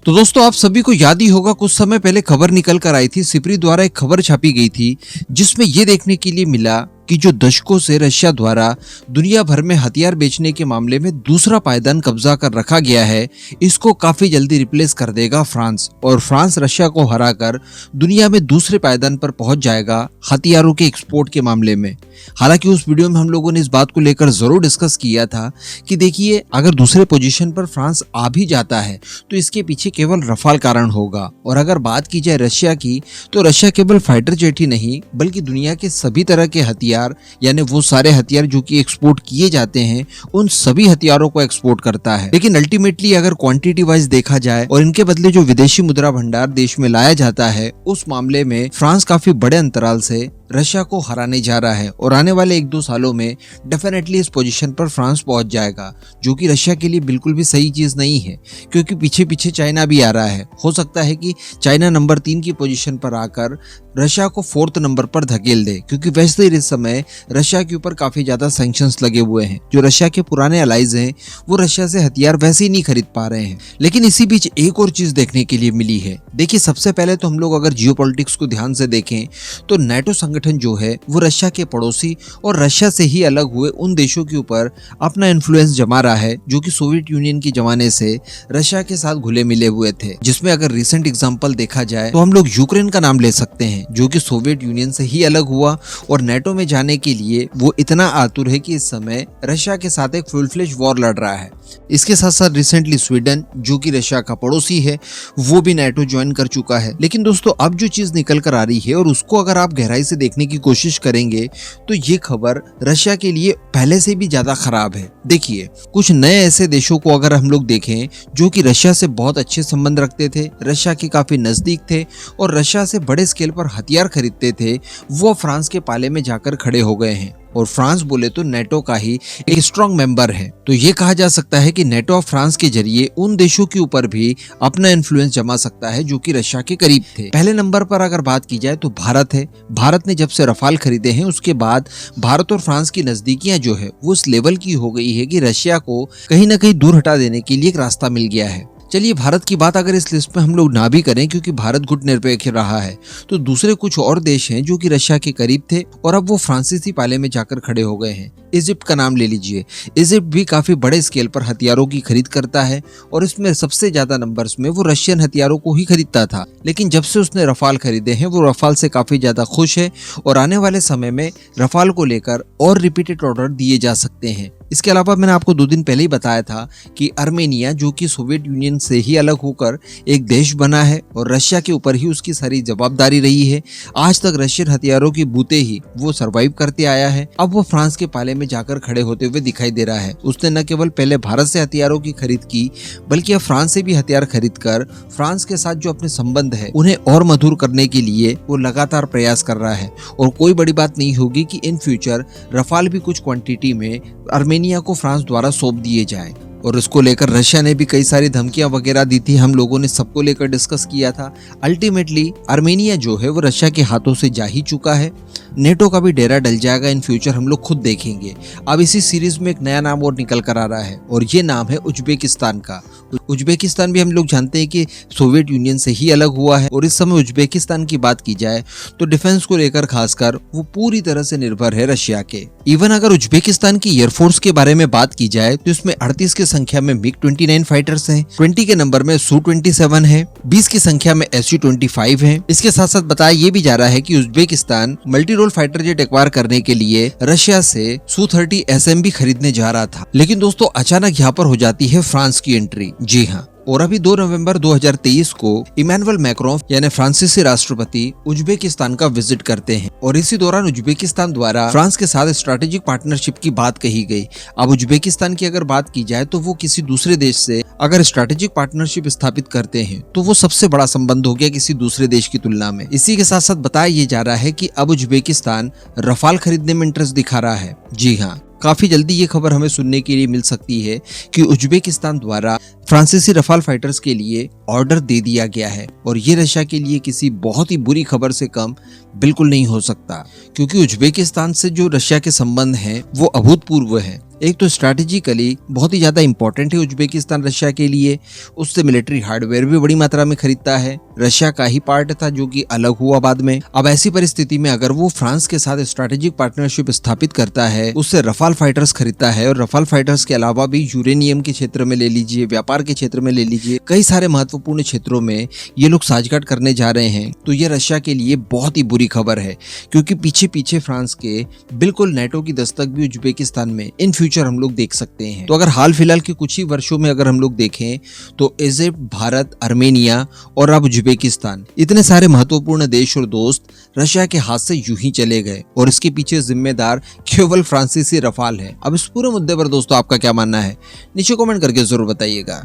तो दोस्तों आप सभी को याद ही होगा, कुछ समय पहले खबर निकल कर आई थी, सिप्री द्वारा एक खबर छापी गई थी जिसमें ये देखने के लिए मिला कि जो दशकों से रशिया द्वारा दुनिया भर में हथियार बेचने के मामले में दूसरा पायदान कब्जा कर रखा गया है, इसको काफी जल्दी रिप्लेस कर देगा फ्रांस। और फ्रांस रशिया को हराकर दुनिया में दूसरे पायदान पर पहुंच जाएगा हथियारों के एक्सपोर्ट के मामले में। हालांकि उस वीडियो में हम लोगों ने इस बात को लेकर जरूर डिस्कस किया था कि देखिए, अगर दूसरे पोजीशन पर फ्रांस आ भी जाता है तो इसके पीछे केवल रफाल कारण होगा। और अगर बात की जाए रशिया की, तो रशिया केवल फाइटर जेट ही नहीं बल्कि दुनिया के सभी तरह के हथियार, यानी वो सारे हथियार जो कि एक्सपोर्ट किए जाते हैं, उन सभी हथियारों को एक्सपोर्ट करता है। लेकिन अल्टीमेटली अगर क्वांटिटी वाइज देखा जाए और इनके बदले जो विदेशी मुद्रा भंडार देश में लाया जाता है, उस मामले में फ्रांस काफी बड़े अंतराल से रशिया को हराने जा रहा है। और आने वाले 1-2 सालों में डेफिनेटली इस पोजीशन पर फ्रांस पहुंच जाएगा, जो कि रशिया के लिए बिल्कुल भी सही चीज नहीं है, क्योंकि पीछे पीछे चाइना भी आ रहा है। हो सकता है कि चाइना नंबर 3 की पोजीशन पर आकर रशिया को 4th नंबर पर धकेल दे, क्योंकि वैसे ही इस समय रशिया के ऊपर काफी ज्यादा सैंक्शंस लगे हुए हैं। जो रशिया के पुराने अलाइज हैं वो रशिया से हथियार वैसे ही नहीं खरीद पा रहे हैं। लेकिन इसी बीच एक और चीज देखने के लिए मिली है। देखिए, सबसे पहले तो हम लोग अगर जियोपॉलिटिक्स को ध्यान से देखें तो नाटो संगठन जो है वो रशिया के पड़ोसी और रशिया से ही अलग हुए उन देशों के ऊपर अपना इन्फ्लुएंस जमा रहा है जो कि सोवियत यूनियन के जमाने से रशिया के साथ घुले मिले हुए थे। जिसमें अगर रिसेंट एग्जांपल देखा जाए तो हम लोग यूक्रेन का नाम ले सकते हैं, जो कि सोवियत यूनियन से ही अलग हुआ और नाटो में जाने के लिए वो इतना आतुर है कि इस समय रशिया के साथ एक फुल फ्लेज वॉर लड़ रहा है। इसके साथ साथ रिसेंटली स्वीडन, जो कि रशिया का पड़ोसी है, वो भी नाटो ज्वाइन कर चुका है। लेकिन दोस्तों, अब जो चीज निकल कर आ रही है और उसको अगर आप गहराई से देखने की कोशिश करेंगे तो ये खबर रशिया के लिए पहले से भी ज्यादा खराब है। देखिए, कुछ नए ऐसे देशों को अगर हम लोग देखें जो कि रशिया से बहुत अच्छे संबंध रखते थे, रशिया के काफी नजदीक थे और रशिया से बड़े स्केल पर हथियार खरीदते थे, वो फ्रांस के पाले में जाकर खड़े हो गए हैं। और फ्रांस बोले तो नेटो का ही एक स्ट्रॉन्ग मेंबर है। तो ये कहा जा सकता है कि नेटो ऑफ फ्रांस के जरिए उन देशों के ऊपर भी अपना इन्फ्लुएंस जमा सकता है जो कि रशिया के करीब थे। पहले नंबर पर अगर बात की जाए तो भारत है। भारत ने जब से रफाल खरीदे हैं उसके बाद भारत और फ्रांस की नजदीकियां जो है वो उस लेवल की हो गई है कि रशिया को कहीं ना कहीं दूर हटा देने के लिए एक रास्ता मिल गया है। चलिए, भारत की बात अगर इस लिस्ट में हम लोग ना भी करें, क्योंकि भारत गुटनिरपेक्ष रहा है, तो दूसरे कुछ और देश हैं जो कि रशिया के करीब थे और अब वो फ्रांसीसी पाले में जाकर खड़े हो गए हैं। इजिप्ट का नाम ले लीजिए। इजिप्ट भी काफी बड़े स्केल पर हथियारों की खरीद करता है और इसमें सबसे ज्यादा नंबर्स में वो रशियन हथियारों को ही खरीदता था। लेकिन जब से उसने रफाल खरीदे हैं वो रफाल से काफी ज्यादा खुश है और आने वाले समय में रफाल को लेकर और रिपीटेड ऑर्डर दिए जा सकते हैं। इसके अलावा मैंने आपको 2 दिन पहले ही बताया था कि आर्मेनिया, जो कि सोवियत यूनियन से ही अलग होकर एक देश बना है और रशिया के ऊपर ही उसकी सारी जवाबदारी रही है, आज तक रशियन हथियारों की बूते ही वो सरवाइव करते आया है। अब वो फ्रांस के पाले में जाकर खड़े होते हुए दिखाई दे रहा है। उसने न केवल पहले भारत से हथियारों की खरीद की, बल्कि अब फ्रांस से भी हथियार खरीद कर फ्रांस के साथ जो अपने संबंध है उन्हें और मधुर करने के लिए वो लगातार प्रयास कर रहा है। और कोई बड़ी बात नहीं होगी कि इन फ्यूचर रफाल भी कुछ क्वांटिटी में आर्मेनिया को फ्रांस द्वारा सौंप दिए जाएं। और इसको लेकर रशिया ने भी कई सारी धमकियां वगैरह दी थी, हम लोगों ने सबको लेकर डिस्कस किया था। अल्टीमेटली आर्मेनिया जो है वो रशिया के हाथों से जा ही चुका है। नेटो का भी डेरा डल जाएगा इन फ्यूचर, हम लोग खुद देखेंगे। अब इसी सीरीज में एक नया नाम और निकल कर आ रहा है और ये नाम है उज्बेकिस्तान का। उज्बेकिस्तान भी हम लोग जानते हैं कि सोवियत यूनियन से ही अलग हुआ है और इस समय उज्बेकिस्तान की बात की जाए तो डिफेंस को लेकर खासकर वो पूरी तरह से निर्भर है रशिया के। इवन अगर उज्बेकिस्तान की एयरफोर्स के बारे में बात की जाए तो इसमें 38 की संख्या में MiG-29 फाइटर्स हैं, 20 के नंबर में Su-27 है, 20 की संख्या में Su-25 है। इसके साथ साथ बताया ये भी जा रहा है कि Uzbekistan multi role fighter jet acquire करने के लिए रशिया से Su-30 SMB खरीदने जा रहा था। लेकिन दोस्तों, अचानक यहाँ पर हो जाती है फ्रांस की एंट्री। जी हाँ, और अभी 2 नवंबर 2023 को इमैनुअल मैक्रोन यानी फ्रांसीसी राष्ट्रपति उज्बेकिस्तान का विजिट करते हैं और इसी दौरान उज्बेकिस्तान द्वारा फ्रांस के साथ स्ट्रैटेजिक पार्टनरशिप की बात कही गई। अब उज्बेकिस्तान की अगर बात की जाए तो वो किसी दूसरे देश से अगर स्ट्रैटेजिक पार्टनरशिप स्थापित करते हैं तो वो सबसे बड़ा संबंध हो गया किसी दूसरे देश की तुलना में। इसी के साथ साथ बताया ये जा रहा है कि अब उज्बेकिस्तान रफाल खरीदने में इंटरेस्ट दिखा रहा है। जी हाँ, काफी जल्दी ये खबर हमें सुनने के लिए मिल सकती है कि उज्बेकिस्तान द्वारा फ्रांसीसी रफाल फाइटर्स के लिए ऑर्डर दे दिया गया है और ये रशिया के लिए किसी बहुत ही बुरी खबर से कम बिल्कुल नहीं हो सकता, क्योंकि उज्बेकिस्तान से जो रशिया के संबंध हैं वो अभूतपूर्व हैं। एक तो स्ट्रैटेजिकली बहुत ही ज्यादा इंपॉर्टेंट है उज्बेकिस्तान रशिया के लिए, उससे मिलिट्री हार्डवेयर भी बड़ी मात्रा में खरीदता है, रशिया का ही पार्ट था जो कि अलग हुआ बाद में। अब ऐसी परिस्थिति में अगर वो फ्रांस के साथ स्ट्रैटेजिक पार्टनरशिप स्थापित करता है, उससे रफाल फाइटर्स खरीदता है, और रफाल फाइटर्स के अलावा भी यूरेनियम के क्षेत्र में ले लीजिए, व्यापार के क्षेत्र में ले लीजिए, कई सारे महत्वपूर्ण क्षेत्रों में ये लोग साझगांठ करने जा रहे हैं, तो ये रशिया के लिए बहुत ही बुरी खबर है, क्योंकि पीछे पीछे फ्रांस के बिल्कुल नेटो की दस्तक भी उज्बेकिस्तान में इन फ्यूचर हम लोग देख सकते हैं। तो अगर हाल फिलहाल के कुछ ही वर्षों में अगर हम लोग देखें तो इजिप्ट, भारत, आर्मेनिया और अब उज्बेकिस्तान, इतने सारे महत्वपूर्ण देश और दोस्त रशिया के हाथ से यूं ही चले गए, और इसके पीछे जिम्मेदार केवल फ्रांसीसी रफाल है। अब इस पूरे मुद्दे पर दोस्तों आपका क्या मानना है, नीचे कमेंट करके जरूर बताइएगा।